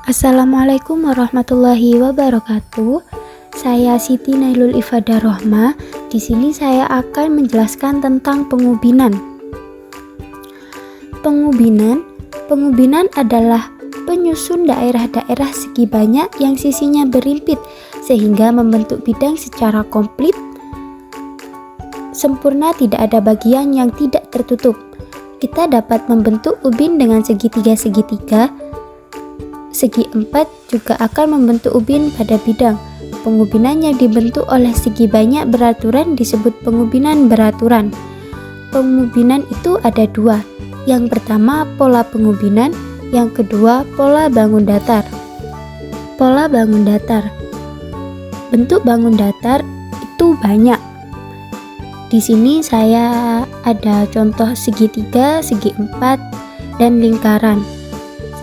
Assalamualaikum warahmatullahi wabarakatuh. Saya Siti Nailul Ifadah Rohma. Di sini saya akan menjelaskan tentang pengubinan. Pengubinan adalah penyusun daerah-daerah segi banyak yang sisinya berimpit sehingga membentuk bidang secara komplit, sempurna, tidak ada bagian yang tidak tertutup. Kita dapat membentuk ubin dengan segitiga-segitiga. Segi empat juga akan membentuk ubin pada bidang. Pengubinan yang dibentuk oleh segi banyak beraturan disebut pengubinan beraturan. Pengubinan itu ada dua. Yang pertama pola pengubinan, yang kedua pola bangun datar. Pola bangun datar. Bentuk bangun datar itu banyak. Di sini saya ada contoh segitiga, segi empat, dan lingkaran.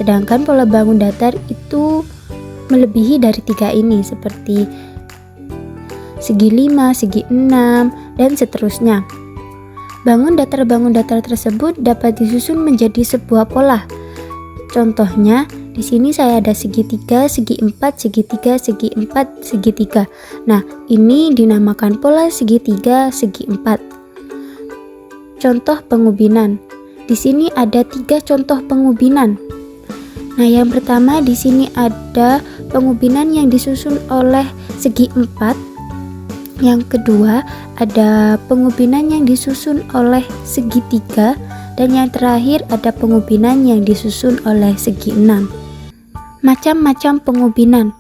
Sedangkan pola bangun datar itu melebihi dari tiga ini seperti segi 5, segi 6, dan seterusnya. Bangun datar tersebut dapat disusun menjadi sebuah pola. Contohnya, di sini saya ada segitiga, segi 4, segitiga, segi 4, segitiga. Nah, ini dinamakan pola segitiga, segi 4. Contoh pengubinan. Di sini ada 3 contoh pengubinan. Nah, yang pertama di sini ada pengubinan yang disusun oleh segi 4. Yang kedua ada pengubinan yang disusun oleh segitiga, dan yang terakhir ada pengubinan yang disusun oleh segi 6. Macam-macam pengubinan.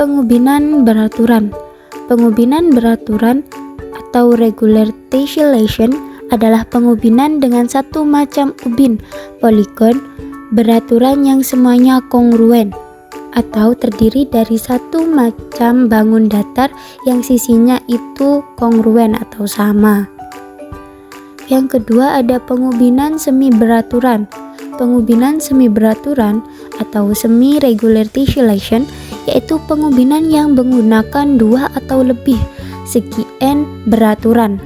Pengubinan beraturan. Pengubinan beraturan atau regular tessellation adalah pengubinan dengan satu macam ubin poligon beraturan yang semuanya kongruen atau terdiri dari satu macam bangun datar yang sisinya itu kongruen atau sama. Yang kedua ada pengubinan semi beraturan. Pengubinan semi beraturan atau semi regular tessellation yaitu pengubinan yang menggunakan 2 atau lebih segi n beraturan.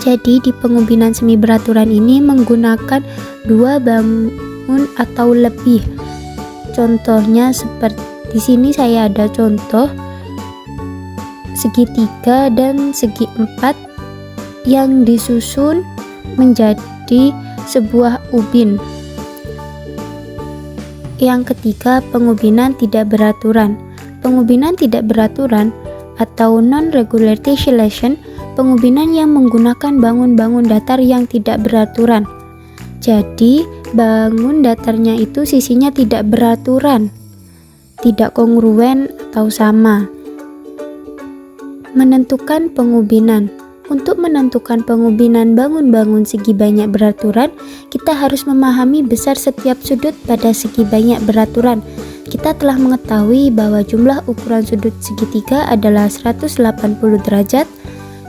Jadi di pengubinan semi beraturan ini menggunakan 2 bangun atau lebih. Contohnya seperti di sini saya ada contoh segitiga dan segi 4 yang disusun menjadi sebuah ubin. Yang ketiga, pengubinan tidak beraturan. Pengubinan tidak beraturan atau non-regular tessellation, pengubinan yang menggunakan bangun-bangun datar yang tidak beraturan. Jadi, bangun datarnya itu sisinya tidak beraturan, tidak kongruen atau sama. Menentukan pengubinan. Untuk menentukan pengubinan bangun-bangun segi banyak beraturan, kita harus memahami besar setiap sudut pada segi banyak beraturan. Kita telah mengetahui bahwa jumlah ukuran sudut segitiga adalah 180 derajat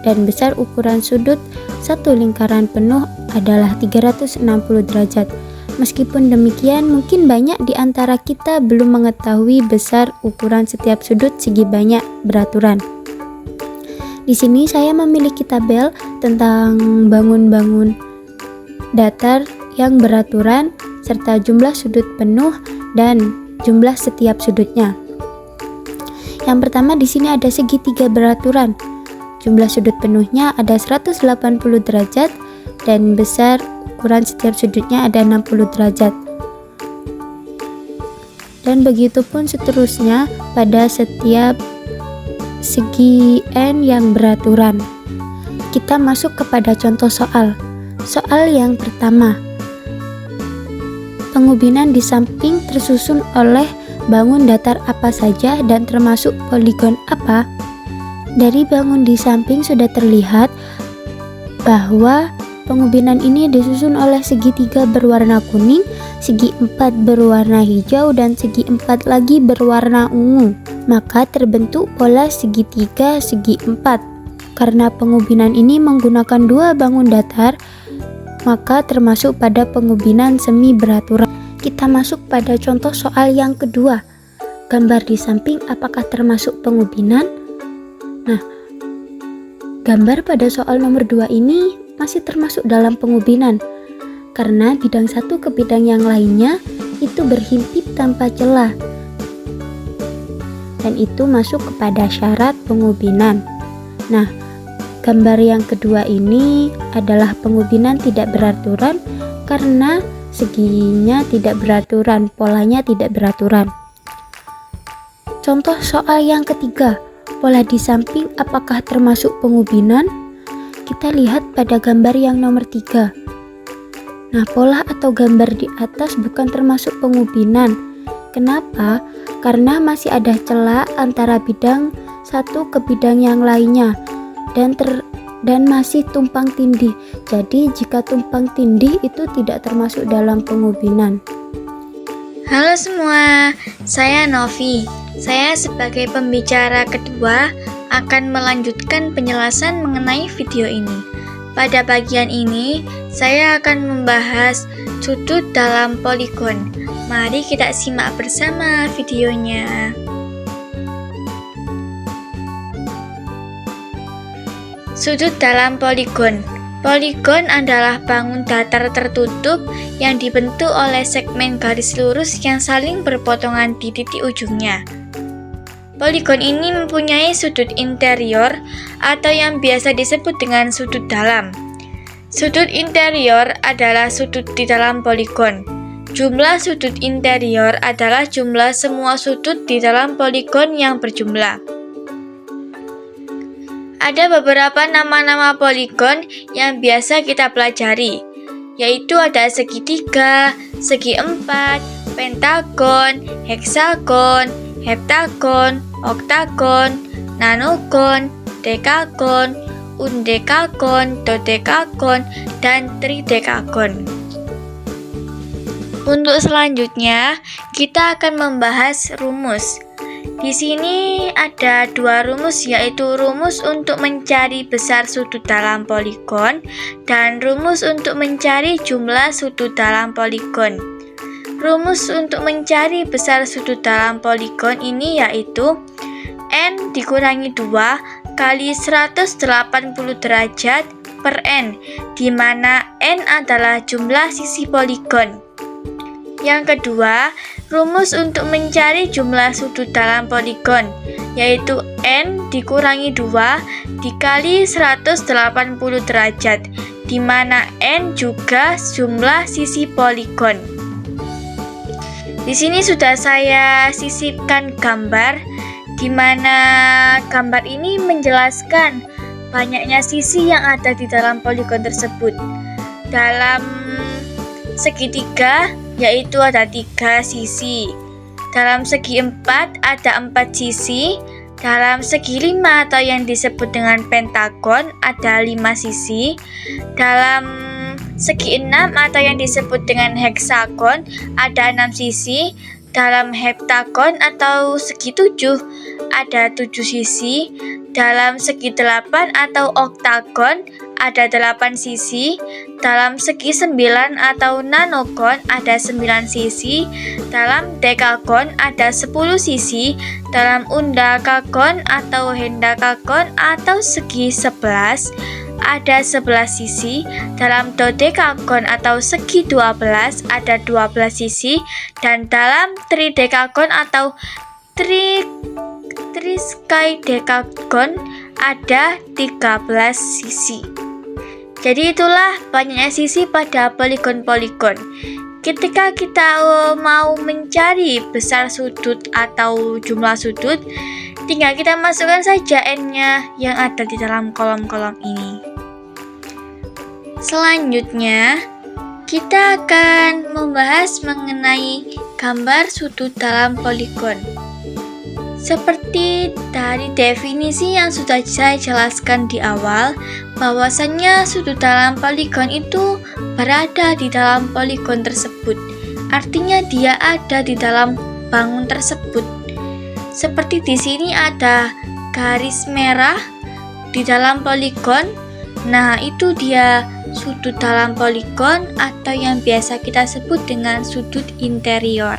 dan besar ukuran sudut satu lingkaran penuh adalah 360 derajat. Meskipun demikian, mungkin banyak di antara kita belum mengetahui besar ukuran setiap sudut segi banyak beraturan. Di sini saya memiliki tabel tentang bangun-bangun datar yang beraturan serta jumlah sudut penuh dan jumlah setiap sudutnya. Yang pertama di sini ada segitiga beraturan. Jumlah sudut penuhnya ada 180 derajat dan besar ukuran setiap sudutnya ada 60 derajat. Dan begitu pun seterusnya pada setiap segi n yang beraturan. Kita masuk kepada contoh soal. Soal yang pertama. Pengubinan di samping tersusun oleh bangun datar apa saja dan termasuk poligon apa? Dari bangun di samping sudah terlihat bahwa pengubinan ini disusun oleh segitiga berwarna kuning, segi 4 berwarna hijau, dan segi 4 lagi berwarna ungu. Maka terbentuk pola segitiga segi 4. Karena pengubinan ini menggunakan 2 bangun datar, maka termasuk pada pengubinan semi beraturan. Kita masuk pada contoh soal yang kedua. Gambar di samping apakah termasuk pengubinan? Nah, gambar pada soal nomor 2 ini masih termasuk dalam pengubinan karena bidang satu ke bidang yang lainnya itu berhimpit tanpa celah. Dan itu masuk kepada syarat pengubinan. Nah, gambar yang kedua ini adalah pengubinan tidak beraturan karena seginya tidak beraturan, polanya tidak beraturan. Contoh soal yang ketiga, pola di samping apakah termasuk pengubinan? Kita lihat pada gambar yang nomor 3. Nah, pola atau gambar di atas bukan termasuk pengubinan. Kenapa? Karena masih ada celah antara bidang satu ke bidang yang lainnya dan masih tumpang tindih. Jadi jika tumpang tindih itu tidak termasuk dalam pengubinan. Halo semua, saya Novi. Saya sebagai pembicara kedua akan melanjutkan penjelasan mengenai video ini. Pada bagian ini, saya akan membahas sudut dalam poligon. Mari kita simak bersama videonya. Sudut dalam poligon. Poligon adalah bangun datar tertutup yang dibentuk oleh segmen garis lurus yang saling berpotongan di titik ujungnya. Poligon ini mempunyai sudut interior atau yang biasa disebut dengan sudut dalam. Sudut interior adalah sudut di dalam poligon. Jumlah sudut interior adalah jumlah semua sudut di dalam poligon yang berjumlah. Ada beberapa nama-nama poligon yang biasa kita pelajari, yaitu ada segitiga, segi empat, pentagon, heksagon, heptagon, oktagon, nanogon, dekagon, undekagon, dodekagon, dan tridekagon. Untuk selanjutnya, kita akan membahas rumus. Di sini ada dua rumus, yaitu rumus untuk mencari besar sudut dalam poligon dan rumus untuk mencari jumlah sudut dalam poligon. Rumus untuk mencari besar sudut dalam poligon ini yaitu N dikurangi 2 kali 180 derajat per N, di mana N adalah jumlah sisi poligon. Yang kedua, rumus untuk mencari jumlah sudut dalam poligon, yaitu N dikurangi 2 dikali 180 derajat, di mana N juga jumlah sisi poligon. Di sini sudah saya sisipkan gambar, di mana gambar ini menjelaskan banyaknya sisi yang ada di dalam poligon tersebut. Dalam segitiga, yaitu ada 3 sisi. Dalam segi 4 ada 4 sisi. Dalam segi 5 atau yang disebut dengan pentagon ada 5 sisi. Dalam segi 6 atau yang disebut dengan heksagon ada 6 sisi. Dalam heptagon atau segi 7 ada 7 sisi. Dalam segi 8 atau oktagon ada 8 sisi. Dalam segi 9 atau nanogon ada 9 sisi. Dalam dekagon ada 10 sisi. Dalam undakagon atau hendakagon atau segi 11 ada 11 sisi. Dalam dodekagon atau segi 12 ada 12 sisi. Dan dalam tridekagon atau triskaidekagon ada 13 sisi. Jadi itulah banyaknya sisi pada poligon-poligon. Ketika kita mau mencari besar sudut atau jumlah sudut, tinggal kita masukkan saja N-nya yang ada di dalam kolom-kolom ini. Selanjutnya, kita akan membahas mengenai gambar sudut dalam poligon. Seperti dari definisi yang sudah saya jelaskan di awal, bahwasannya sudut dalam poligon itu berada di dalam poligon tersebut. Artinya dia ada di dalam bangun tersebut. Seperti di sini ada garis merah di dalam poligon. Nah, itu dia sudut dalam poligon atau yang biasa kita sebut dengan sudut interior.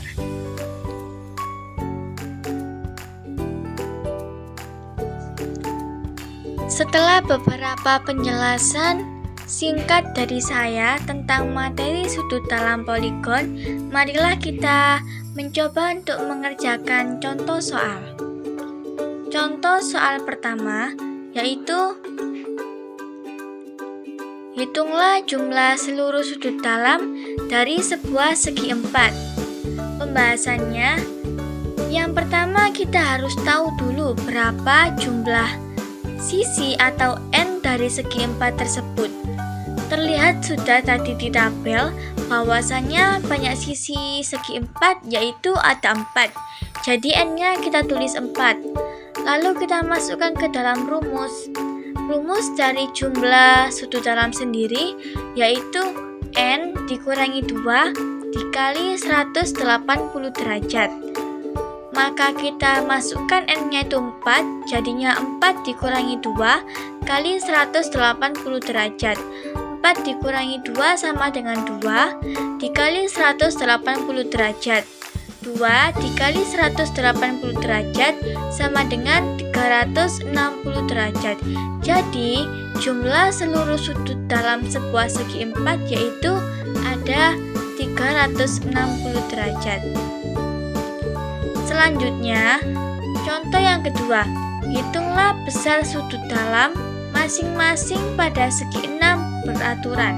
Setelah beberapa penjelasan singkat dari saya tentang materi sudut dalam poligon. Marilah kita mencoba untuk mengerjakan contoh soal. Contoh soal pertama yaitu hitunglah jumlah seluruh sudut dalam dari sebuah segi 4. Pembahasannya, yang pertama kita harus tahu dulu berapa jumlah sisi atau n dari segi 4 tersebut. Terlihat sudah tadi di tabel bahwasannya banyak sisi segi 4 yaitu ada 4. Jadi n-nya kita tulis 4. Lalu kita masukkan ke dalam rumus. Rumus dari jumlah sudut dalam sendiri yaitu n dikurangi 2 dikali 180 derajat. Maka kita masukkan n-nya itu 4, jadinya 4 dikurangi 2 kali 180 derajat. 4 dikurangi 2 sama dengan 2 dikali 180 derajat. 2 dikali 180 derajat sama dengan 360 derajat. Jadi, jumlah seluruh sudut dalam sebuah segi 4 yaitu ada 360 derajat. Selanjutnya, contoh yang kedua. Hitunglah besar sudut dalam masing-masing pada segi 6 beraturan.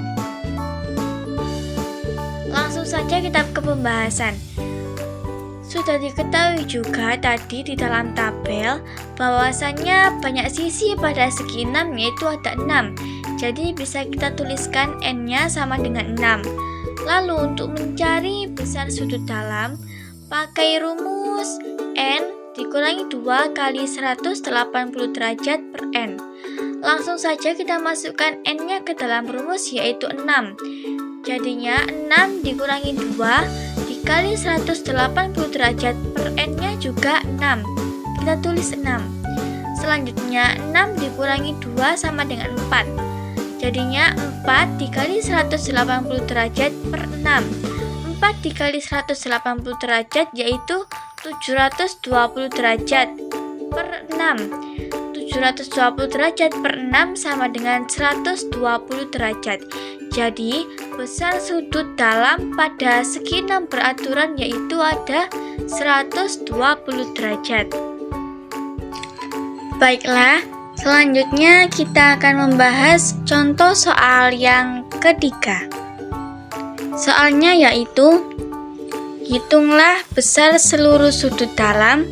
Langsung saja kita ke pembahasan. Sudah diketahui juga tadi di dalam tabel bahwasannya banyak sisi pada segi 6 yaitu ada 6. Jadi bisa kita tuliskan n-nya sama dengan 6. Lalu untuk mencari besar sudut dalam, pakai rumus n dikurangi 2 kali 180 derajat per n. Langsung saja kita masukkan n-nya ke dalam rumus yaitu 6. Jadinya 6 dikurangi 2 dikali 180 derajat per n-nya juga 6. Kita tulis 6. Selanjutnya 6 dikurangi 2 sama dengan 4. Jadinya 4 dikali 180 derajat per 6. 4 dikali 180 derajat yaitu 720 derajat per 6. 720 derajat per 6 sama dengan 120 derajat. Jadi, besar sudut dalam pada segi 6 beraturan yaitu ada 120 derajat. Baiklah, selanjutnya kita akan membahas contoh soal yang ketiga. Soalnya yaitu, hitunglah besar seluruh sudut dalam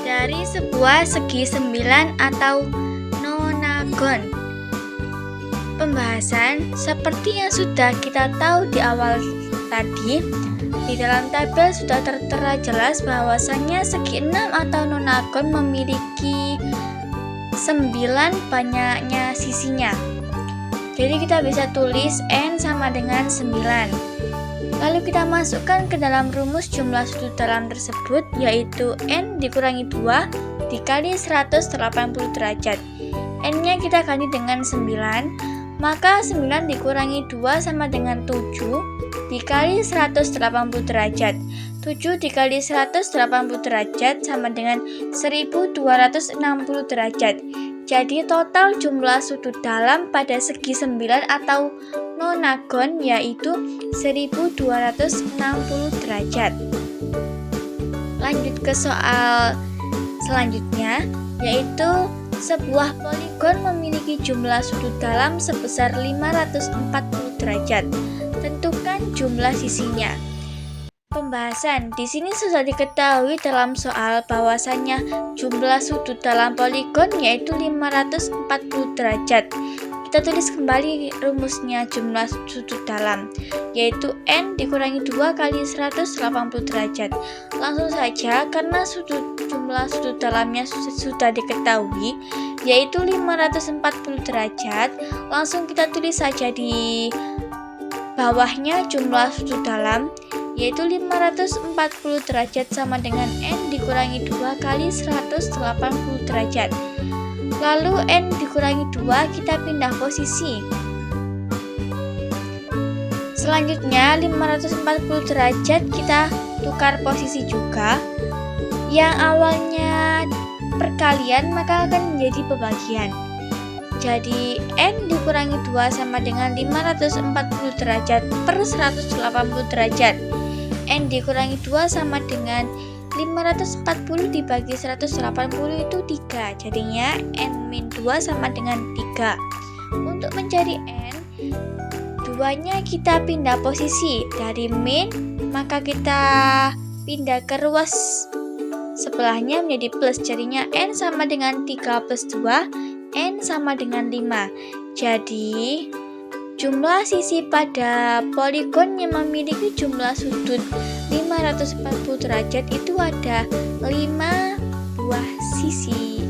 dari sebuah segi 9 atau nonagon. Pembahasan seperti yang sudah kita tahu di awal tadi, di dalam tabel sudah tertera jelas bahwasannya segi 6 atau nonagon memiliki 9 banyaknya sisinya. Jadi kita bisa tulis n sama dengan 9. Lalu kita masukkan ke dalam rumus jumlah sudut dalam tersebut yaitu n dikurangi 2 dikali 180 derajat. N-nya kita ganti dengan 9. Maka 9 dikurangi 2 sama dengan 7 dikali 180 derajat. 7 dikali 180 derajat sama dengan 1260 derajat. Jadi total jumlah sudut dalam pada segi 9 atau nonagon yaitu 1260 derajat. Lanjut ke soal selanjutnya yaitu sebuah poligon memiliki jumlah sudut dalam sebesar 540 derajat. Tentukan jumlah sisinya. Pembahasan di sini sudah diketahui dalam soal bahwasannya jumlah sudut dalam poligon yaitu 540 derajat. Kita tulis kembali rumusnya jumlah sudut dalam yaitu n dikurangi 2 kali 180 derajat. Langsung saja karena jumlah sudut dalamnya sudah diketahui yaitu 540 derajat, langsung kita tulis saja di bawahnya jumlah sudut dalam yaitu 540 derajat sama dengan n dikurangi 2 kali 180 derajat. Lalu n dikurangi 2 kita pindah posisi. Selanjutnya 540 derajat kita tukar posisi juga. Yang awalnya perkalian maka akan menjadi pembagian. Jadi N dikurangi 2 sama dengan 540 derajat per 180 derajat. N dikurangi 2 sama dengan 540 dibagi 180 itu 3. Jadinya N-2 sama dengan 3. Untuk mencari N, 2-nya kita pindah posisi. Dari min, maka kita pindah ke ruas sebelahnya menjadi plus. Jadinya N sama dengan 3 plus 2, N sama dengan 5. Jadi jumlah sisi pada poligon yang memiliki jumlah sudut 540 derajat itu ada 5 buah sisi.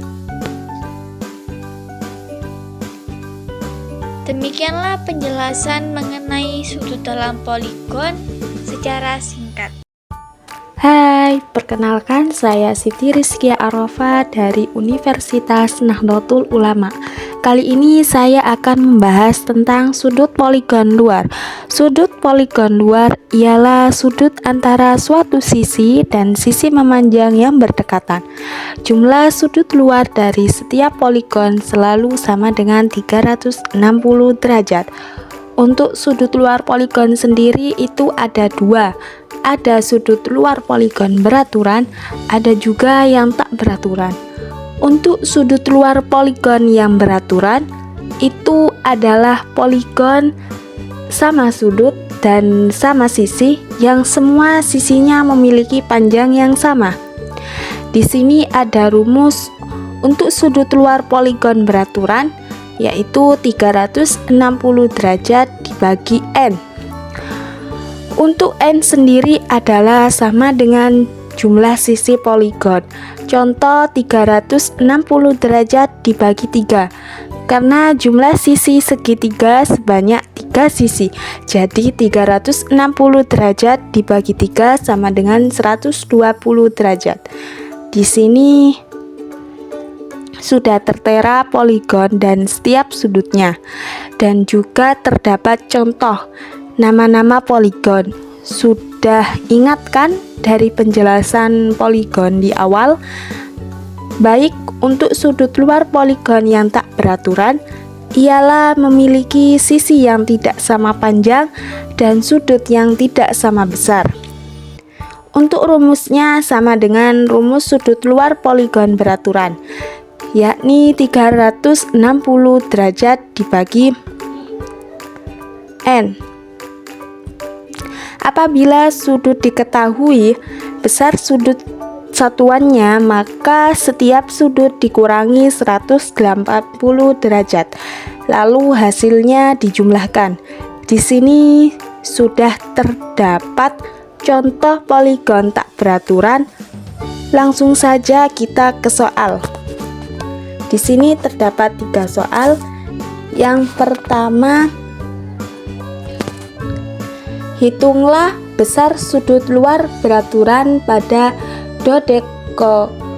Demikianlah penjelasan mengenai sudut dalam poligon secara singkat. Hai, perkenalkan saya Siti Rizkia Arafah dari Universitas Nahdlatul Ulama. Kali ini saya akan membahas tentang sudut poligon luar. Sudut poligon luar ialah sudut antara suatu sisi dan sisi memanjang yang berdekatan. Jumlah sudut luar dari setiap poligon selalu sama dengan 360 derajat. Untuk sudut luar poligon sendiri itu ada dua. Ada sudut luar poligon beraturan, ada juga yang tak beraturan. Untuk sudut luar poligon yang beraturan, itu adalah poligon sama sudut dan sama sisi yang semua sisinya memiliki panjang yang sama. Di sini ada rumus untuk sudut luar poligon beraturan, yaitu 360 derajat dibagi N. Untuk N sendiri adalah sama dengan jumlah sisi poligon. Contoh 360 derajat dibagi 3. Karena jumlah sisi segitiga sebanyak 3 sisi. Jadi 360 derajat dibagi 3 sama dengan 120 derajat. Di sini sudah tertera poligon dan setiap sudutnya. Dan juga terdapat contoh nama-nama poligon. Sudah ingat kan dari penjelasan poligon di awal? Baik, untuk sudut luar poligon yang tak beraturan ialah memiliki sisi yang tidak sama panjang dan sudut yang tidak sama besar. Untuk rumusnya sama dengan rumus sudut luar poligon beraturan, yakni 360 derajat dibagi N. Apabila sudut diketahui besar sudut satuannya, maka setiap sudut dikurangi 180 derajat. Lalu hasilnya dijumlahkan. Di sini sudah terdapat contoh poligon tak beraturan. Langsung saja kita ke soal. Di sini terdapat 3 soal. Yang pertama, hitunglah besar sudut luar beraturan pada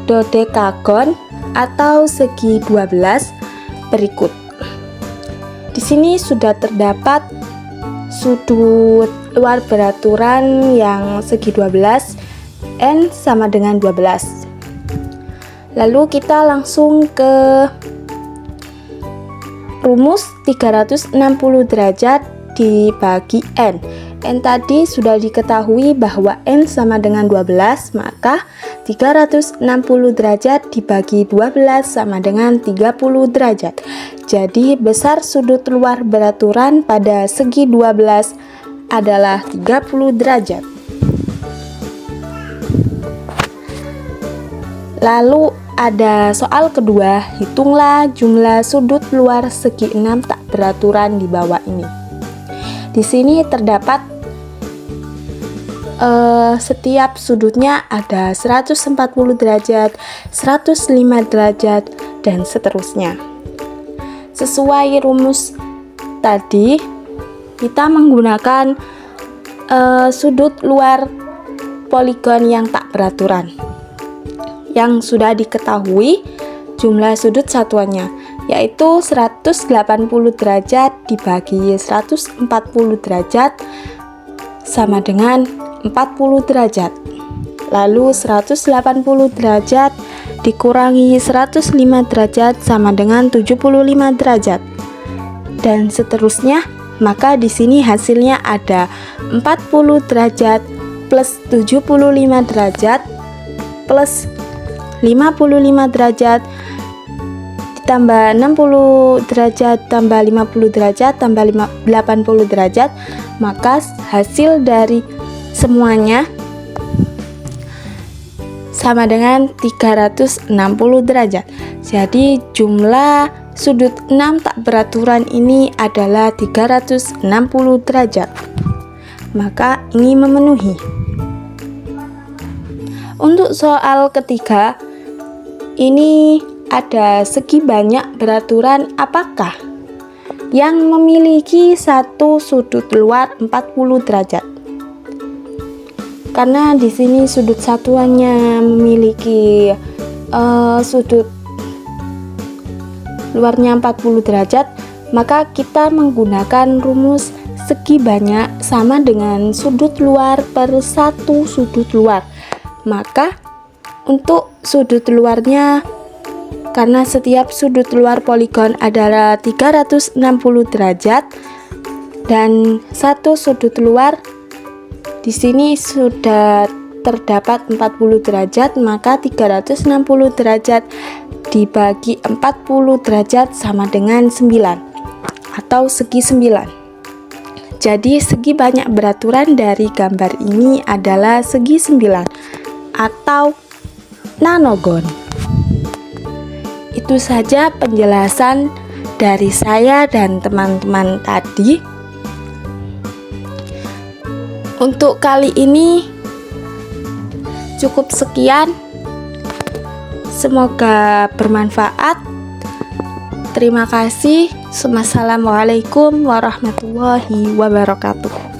dodekagon atau segi 12 berikut. Di sini sudah terdapat sudut luar beraturan yang segi 12, N sama dengan 12. Lalu kita langsung ke rumus 360 derajat dibagi N. N tadi sudah diketahui bahwa N sama dengan 12, maka 360 derajat dibagi 12 sama dengan 30 derajat. Jadi besar sudut luar beraturan pada segi 12 adalah 30 derajat. Lalu ada soal kedua, hitunglah jumlah sudut luar segi 6 tak beraturan di bawah ini. Di sini terdapat setiap sudutnya ada 140 derajat, 105 derajat, dan seterusnya. Sesuai rumus tadi, kita menggunakan sudut luar poligon yang tak beraturan yang sudah diketahui jumlah sudut satuannya, yaitu 180 derajat dibagi 140 derajat sama dengan 40 derajat. Lalu 180 derajat dikurangi 105 derajat sama dengan 75 derajat. Dan seterusnya, maka di sini hasilnya ada 40 derajat plus 75 derajat plus 55 derajat ditambah 60 derajat tambah 50 derajat tambah 80 derajat, maka hasil dari semuanya sama dengan 360 derajat. Jadi jumlah sudut 6 tak beraturan ini adalah 360 derajat. Maka ini memenuhi. Untuk soal ketiga, ini ada segi banyak beraturan apakah yang memiliki satu sudut luar 40 derajat. Karena di sini sudut satuannya memiliki sudut luarnya 40 derajat, maka kita menggunakan rumus segi banyak sama dengan sudut luar per satu sudut luar. Maka untuk sudut luarnya, karena setiap sudut luar poligon adalah 360 derajat dan satu sudut luar di sini sudah terdapat 40 derajat, maka 360 derajat dibagi 40 derajat sama dengan 9 atau segi 9. Jadi segi banyak beraturan dari gambar ini adalah segi 9 atau nanogon. Itu saja penjelasan dari saya dan teman-teman tadi. Untuk kali ini cukup sekian. Semoga bermanfaat. Terima kasih. Wassalamualaikum warahmatullahi wabarakatuh.